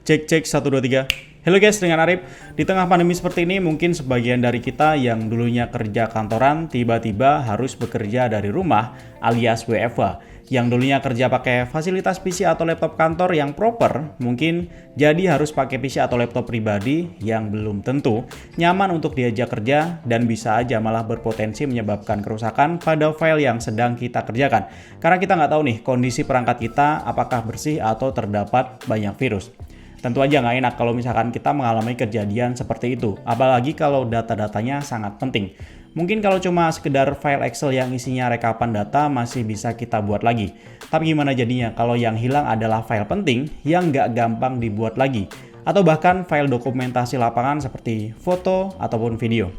Cek cek 1 2 3. Halo guys, dengan Arif. Di tengah pandemi seperti ini, mungkin sebagian dari kita yang dulunya kerja kantoran tiba-tiba harus bekerja dari rumah alias WFH. Yang dulunya kerja pakai fasilitas PC atau laptop kantor yang proper, mungkin jadi harus pakai PC atau laptop pribadi yang belum tentu nyaman untuk diajak kerja dan bisa aja malah berpotensi menyebabkan kerusakan pada file yang sedang kita kerjakan. Karena kita nggak tahu nih kondisi perangkat kita apakah bersih atau terdapat banyak virus. Tentu aja nggak enak kalau misalkan kita mengalami kejadian seperti itu, apalagi kalau data-datanya sangat penting. Mungkin kalau cuma sekedar file Excel yang isinya rekapan data masih bisa kita buat lagi. Tapi gimana jadinya kalau yang hilang adalah file penting yang nggak gampang dibuat lagi? Atau bahkan file dokumentasi lapangan seperti foto ataupun video.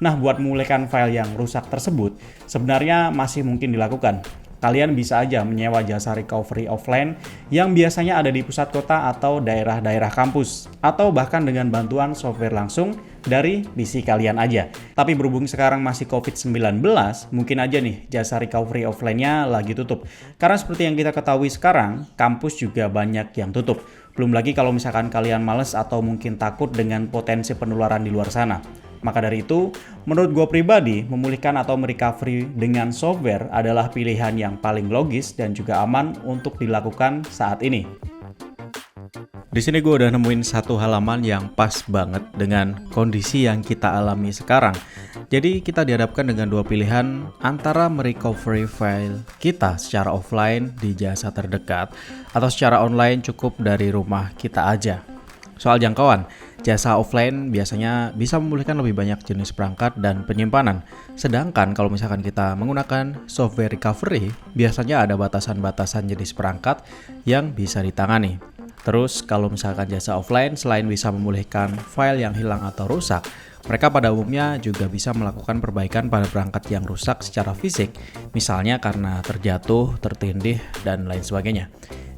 Nah, buat memulihkan file yang rusak tersebut, sebenarnya masih mungkin dilakukan. Kalian bisa aja menyewa jasa recovery offline yang biasanya ada di pusat kota atau daerah-daerah kampus, atau bahkan dengan bantuan software langsung dari PC kalian aja. Tapi berhubung sekarang masih COVID-19, mungkin aja nih jasa recovery offline-nya lagi tutup. Karena seperti yang kita ketahui sekarang, kampus juga banyak yang tutup. Belum lagi kalau misalkan kalian males atau mungkin takut dengan potensi penularan di luar sana. Maka dari itu, menurut gue pribadi, memulihkan atau merecovery dengan software adalah pilihan yang paling logis dan juga aman untuk dilakukan saat ini. Di sini gue udah nemuin satu halaman yang pas banget dengan kondisi yang kita alami sekarang. Jadi kita dihadapkan dengan dua pilihan antara merecovery file kita secara offline di jasa terdekat atau secara online cukup dari rumah kita aja. Soal jangkauan, jasa offline biasanya bisa memulihkan lebih banyak jenis perangkat dan penyimpanan. Sedangkan kalau misalkan kita menggunakan software recovery, biasanya ada batasan-batasan jenis perangkat yang bisa ditangani. Terus kalau misalkan jasa offline selain bisa memulihkan file yang hilang atau rusak, mereka pada umumnya juga bisa melakukan perbaikan pada perangkat yang rusak secara fisik, misalnya karena terjatuh, tertindih, dan lain sebagainya.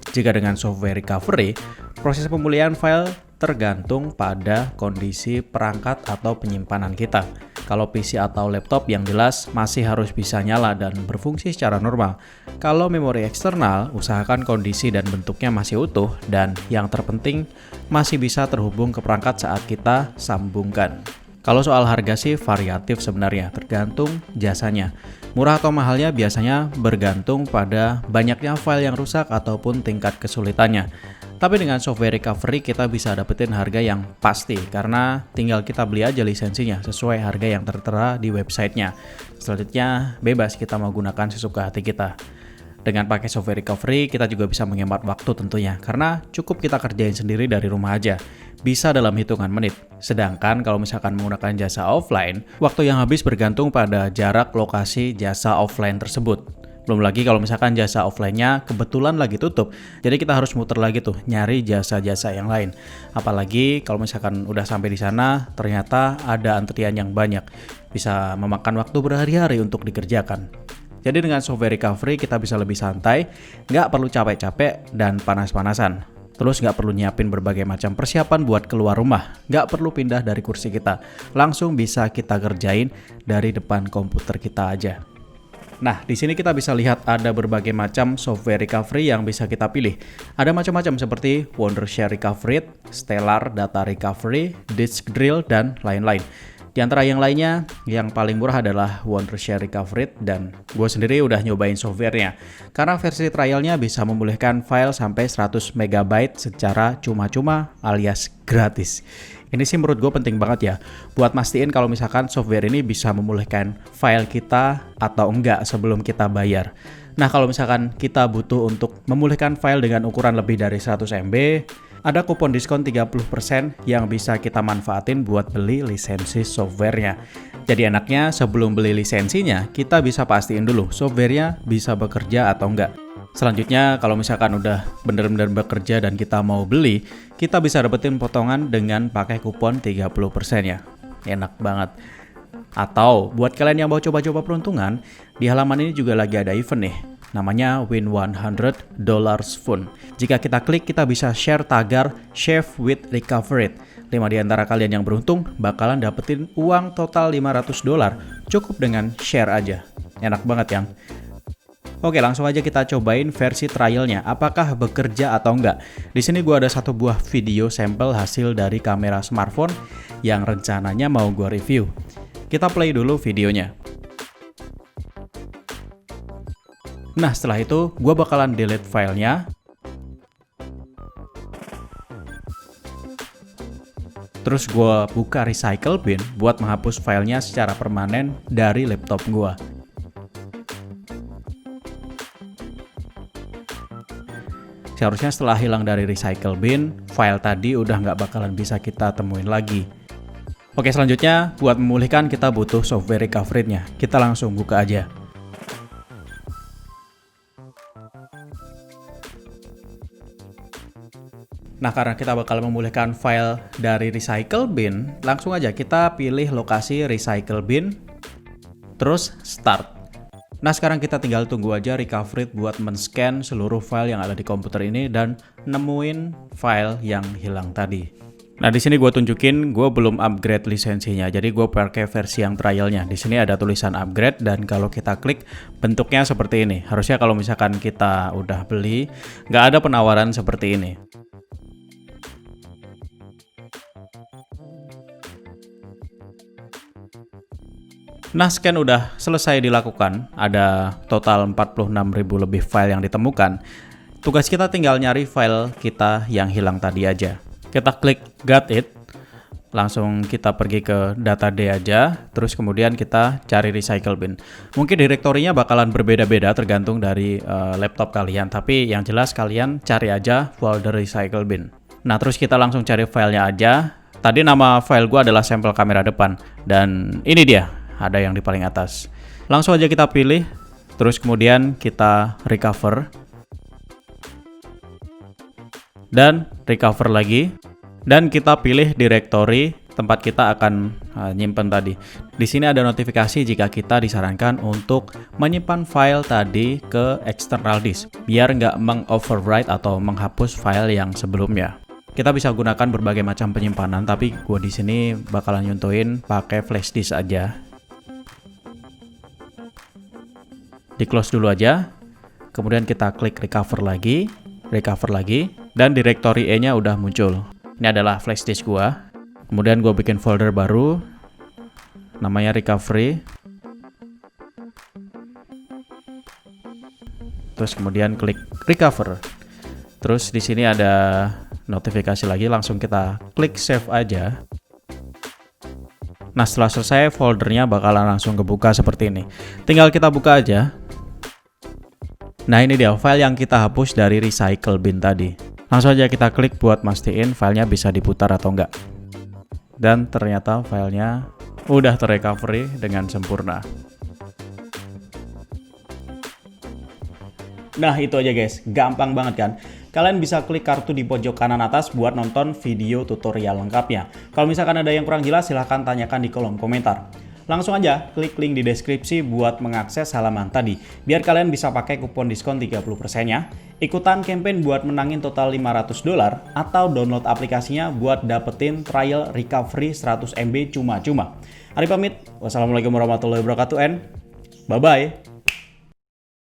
Jika dengan software recovery, proses pemulihan file tergantung pada kondisi perangkat atau penyimpanan kita. Kalau PC atau laptop yang jelas masih harus bisa nyala dan berfungsi secara normal. Kalau memori eksternal, usahakan kondisi dan bentuknya masih utuh dan yang terpenting masih bisa terhubung ke perangkat saat kita sambungkan. Kalau soal harga sih variatif sebenarnya, tergantung jasanya. Murah atau mahalnya biasanya bergantung pada banyaknya file yang rusak ataupun tingkat kesulitannya. Tapi dengan software recovery kita bisa dapetin harga yang pasti karena tinggal kita beli aja lisensinya sesuai harga yang tertera di websitenya. Selanjutnya bebas kita mau gunakan sesuka hati kita. Dengan pakai software recovery kita juga bisa menghemat waktu tentunya karena cukup kita kerjain sendiri dari rumah aja. Bisa dalam hitungan menit. Sedangkan kalau misalkan menggunakan jasa offline, waktu yang habis bergantung pada jarak lokasi jasa offline tersebut. Belum lagi kalau misalkan jasa offline-nya kebetulan lagi tutup, jadi kita harus muter lagi tuh nyari jasa-jasa yang lain. Apalagi kalau misalkan udah sampai di sana, ternyata ada antrian yang banyak. Bisa memakan waktu berhari-hari untuk dikerjakan. Jadi dengan software recovery kita bisa lebih santai, nggak perlu capek-capek dan panas-panasan. Terus nggak perlu nyiapin berbagai macam persiapan buat keluar rumah. Nggak perlu pindah dari kursi kita. Langsung bisa kita kerjain dari depan komputer kita aja. Nah, di sini kita bisa lihat ada berbagai macam software recovery yang bisa kita pilih. Ada macam-macam seperti Wondershare Recovery, Stellar Data Recovery, Disk Drill, dan lain-lain. Di antara yang lainnya, yang paling murah adalah Wondershare Recovery dan gue sendiri udah nyobain softwarenya. Karena versi trialnya bisa memulihkan file sampai 100 MB secara cuma-cuma alias gratis. Ini sih menurut gue penting banget ya, buat mastiin kalau misalkan software ini bisa memulihkan file kita atau enggak sebelum kita bayar. Nah kalau misalkan kita butuh untuk memulihkan file dengan ukuran lebih dari 100 MB, ada kupon diskon 30% yang bisa kita manfaatin buat beli lisensi softwarenya. Jadi enaknya sebelum beli lisensinya, kita bisa pastiin dulu softwarenya bisa bekerja atau enggak. Selanjutnya, kalau misalkan udah benar-benar bekerja dan kita mau beli, kita bisa dapetin potongan dengan pakai kupon 30% ya. Enak banget. Atau, buat kalian yang mau coba-coba peruntungan, di halaman ini juga lagi ada event nih. Namanya Win $100 Fund. Jika kita klik, kita bisa share tagar Save with Recovery. 5 di antara kalian yang beruntung bakalan dapetin uang total $500 cukup dengan share aja. Enak banget ya. Oke, langsung aja kita cobain versi trialnya, apakah bekerja atau enggak. Di sini gua ada satu buah video sampel hasil dari kamera smartphone yang rencananya mau gua review. Kita play dulu videonya. Nah, setelah itu gua bakalan delete filenya. Terus gua buka recycle bin buat menghapus filenya secara permanen dari laptop gua. Seharusnya setelah hilang dari recycle bin, file tadi udah nggak bakalan bisa kita temuin lagi. Oke, selanjutnya buat memulihkan kita butuh software recovery-nya. Kita langsung buka aja. Nah, karena kita bakal memulihkan file dari recycle bin, langsung aja kita pilih lokasi recycle bin, terus start. Nah, sekarang kita tinggal tunggu aja recovery buat men-scan seluruh file yang ada di komputer ini dan nemuin file yang hilang tadi. Nah, di sini gue tunjukin gue belum upgrade lisensinya, jadi gue pakai versi yang trialnya. Di sini ada tulisan upgrade dan kalau kita klik bentuknya seperti ini. Harusnya kalau misalkan kita udah beli, nggak ada penawaran seperti ini. Nah, scan udah selesai dilakukan, ada total 46.000 lebih file yang ditemukan. Tugas kita tinggal nyari file kita yang hilang tadi aja. Kita klik got it, langsung kita pergi ke data D aja, terus kemudian kita cari recycle bin. Mungkin direktorinya bakalan berbeda-beda tergantung dari laptop kalian, tapi yang jelas kalian cari aja folder recycle bin. Nah, terus kita langsung cari filenya aja. Tadi nama file gua adalah sampel kamera depan, dan ini dia. Ada yang di paling atas. Langsung aja kita pilih, terus kemudian kita recover. Dan recover lagi. Dan kita pilih directory tempat kita akan nyimpen tadi. Di sini ada notifikasi jika kita disarankan untuk menyimpan file tadi ke external disk, biar nggak meng-overwrite atau menghapus file yang sebelumnya. Kita bisa gunakan berbagai macam penyimpanan, tapi gue di sini bakalan nyuntuin pakai flash disk aja. Di close dulu aja, kemudian kita klik recover lagi, dan directory E-nya udah muncul. Ini adalah flash disk gua. Kemudian gua bikin folder baru, namanya recovery. Terus kemudian klik recover. Terus di sini ada notifikasi lagi, langsung kita klik save aja. Nah, setelah selesai foldernya bakalan langsung kebuka seperti ini. Tinggal kita buka aja. Nah, ini dia file yang kita hapus dari recycle bin tadi. Langsung aja kita klik buat mastiin filenya bisa diputar atau enggak. Dan ternyata filenya udah terrecovery dengan sempurna. Nah, itu aja guys, gampang banget kan? Kalian bisa klik kartu di pojok kanan atas buat nonton video tutorial lengkapnya. Kalau misalkan ada yang kurang jelas, silahkan tanyakan di kolom komentar. Langsung aja klik link di deskripsi buat mengakses halaman tadi, biar kalian bisa pakai kupon diskon 30%-nya, ikutan campaign buat menangin total $500, atau download aplikasinya buat dapetin trial recovery 100 MB cuma-cuma. Arif pamit, wassalamualaikum warahmatullahi wabarakatuh, and bye-bye.